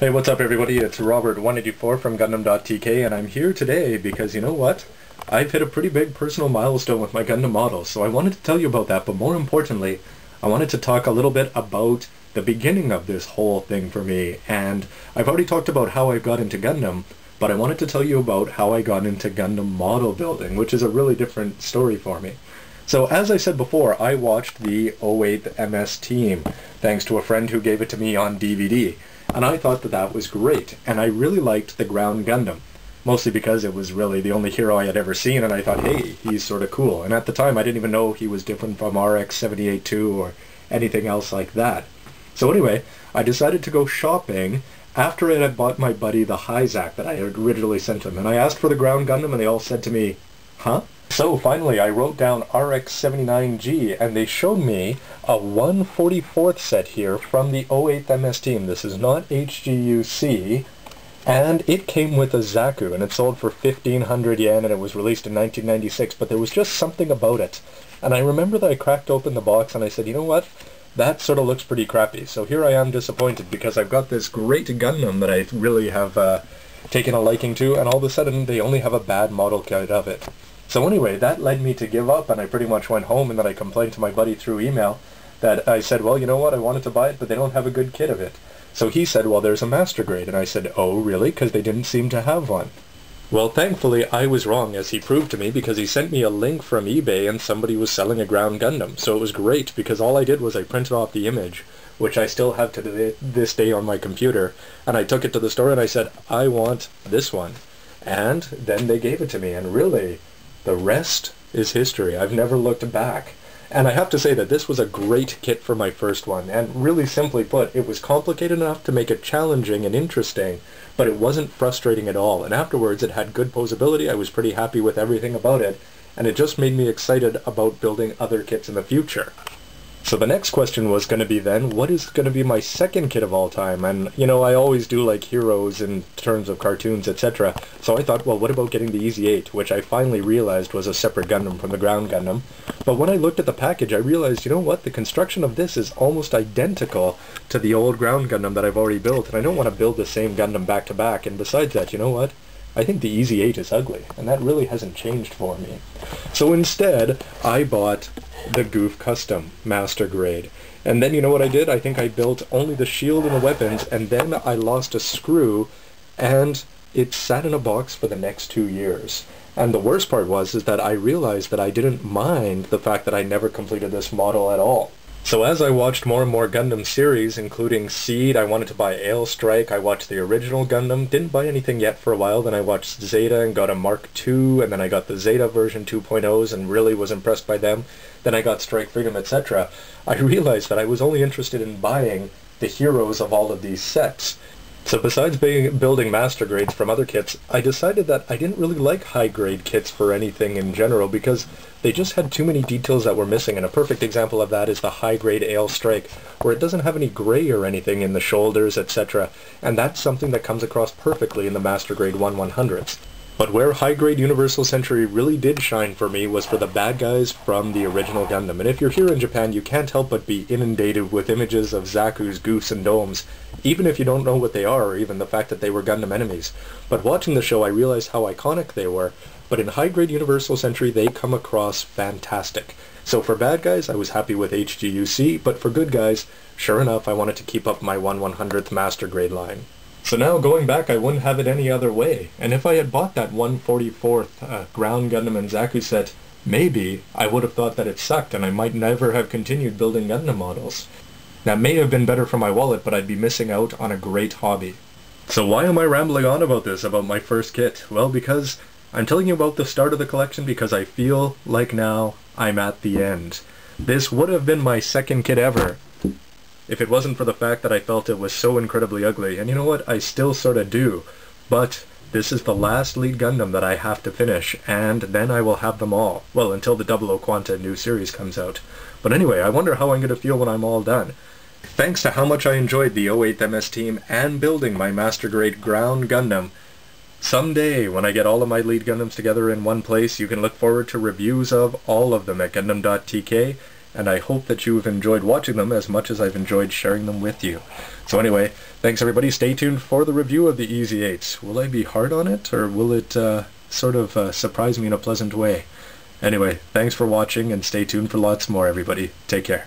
Hey, what's up everybody? It's Robert184 from gundam.tk, and I'm here today because you know what? I've hit a pretty big personal milestone with my Gundam models, so I wanted to tell you about that, but more importantly, I wanted to talk a little bit about the beginning of this whole thing for me. And I've already talked about how I got into Gundam, but I wanted to tell you about how I got into Gundam model building, which is a really different story for me. So as I said before, I watched the 08th MS Team, thanks to a friend who gave it to me on DVD. And I thought that that was great, and I really liked the ground Gundam, mostly because it was really the only hero I had ever seen, and I thought, hey, he's sort of cool. And at the time, I didn't even know he was different from RX-78-2 or anything else like that. So anyway, I decided to go shopping after I had bought my buddy the Hyzak that I had originally sent him, and I asked for the ground Gundam, and they all said to me, huh? So finally, I wrote down RX-79G, and they showed me a 1/44th set here from the 08th MS Team. This is not HGUC, and it came with a Zaku, and it sold for 1,500 yen, and it was released in 1996, but there was just something about it. And I remember that I cracked open the box, and I said, you know what? That sort of looks pretty crappy. So here I am disappointed, because I've got this great Gundam that I really have taken a liking to, and all of a sudden they only have a bad model kit of it. So anyway, that led me to give up, and I pretty much went home, and then I complained to my buddy through email that I said, well, you know what, I wanted to buy it, but they don't have a good kit of it. So he said, well, there's a master grade, and I said, oh, really? Because they didn't seem to have one. Well, thankfully, I was wrong, as he proved to me, because he sent me a link from eBay, and somebody was selling a ground Gundam. So it was great, because all I did was I printed off the image, which I still have to this day on my computer, and I took it to the store, and I said, I want this one. And then they gave it to me, and really, the rest is history. I've never looked back. And I have to say that this was a great kit for my first one, and really simply put, it was complicated enough to make it challenging and interesting, but it wasn't frustrating at all. And afterwards, it had good posability. I was pretty happy with everything about it, and it just made me excited about building other kits in the future. So the next question was going to be then, what is going to be my second kit of all time? And, you know, I always do like heroes in terms of cartoons, etc. So I thought, well, what about getting the Easy 8, which I finally realized was a separate Gundam from the ground Gundam. But when I looked at the package, I realized, you know what, the construction of this is almost identical to the old ground Gundam that I've already built, and I don't want to build the same Gundam back to back. And besides that, you know what? I think the Easy 8 is ugly, and that really hasn't changed for me. So instead, I bought the Goof Custom Master Grade. And then you know what I did? I think I built only the shield and the weapons, and then I lost a screw, and it sat in a box for the next 2 years. And the worst part was that I realized that I didn't mind the fact that I never completed this model at all. So as I watched more and more Gundam series, including Seed, I wanted to buy Ailstrike, I watched the original Gundam, didn't buy anything yet for a while, then I watched Zeta and got a Mark II, and then I got the Zeta version 2.0s and really was impressed by them. Then I got Strike Freedom, etc. I realized that I was only interested in buying the heroes of all of these sets. So besides building master grades from other kits, I decided that I didn't really like high-grade kits for anything in general because they just had too many details that were missing, and a perfect example of that is the high-grade Ailstrike, where it doesn't have any gray or anything in the shoulders, etc., and that's something that comes across perfectly in the master grade 1/100s. But where high-grade Universal Century really did shine for me was for the bad guys from the original Gundam. And if you're here in Japan, you can't help but be inundated with images of Zaku's, Goofs, and Domes, even if you don't know what they are, or even the fact that they were Gundam enemies. But watching the show, I realized how iconic they were, but in high-grade Universal Century, they come across fantastic. So for bad guys, I was happy with HGUC, but for good guys, sure enough, I wanted to keep up my 1/100th master grade line. So now, going back, I wouldn't have it any other way. And if I had bought that 1/44th ground Gundam and Zaku set, maybe I would have thought that it sucked and I might never have continued building Gundam models. That may have been better for my wallet, but I'd be missing out on a great hobby. So why am I rambling on about this, about my first kit? Well, because I'm telling you about the start of the collection because I feel like now I'm at the end. This would have been my second kit ever, if it wasn't for the fact that I felt it was so incredibly ugly. And you know what? I still sort of do. But this is the last lead Gundam that I have to finish, and then I will have them all. Well, until the 00 Quanta new series comes out. But anyway, I wonder how I'm going to feel when I'm all done. Thanks to how much I enjoyed the 08th MS Team and building my Master Grade ground Gundam, someday, when I get all of my lead Gundams together in one place, you can look forward to reviews of all of them at gundam.tk. and I hope that you've enjoyed watching them as much as I've enjoyed sharing them with you. So anyway, thanks everybody. Stay tuned for the review of the Easy 8. Will I be hard on it, or will it sort of surprise me in a pleasant way? Anyway, thanks for watching, and stay tuned for lots more, everybody. Take care.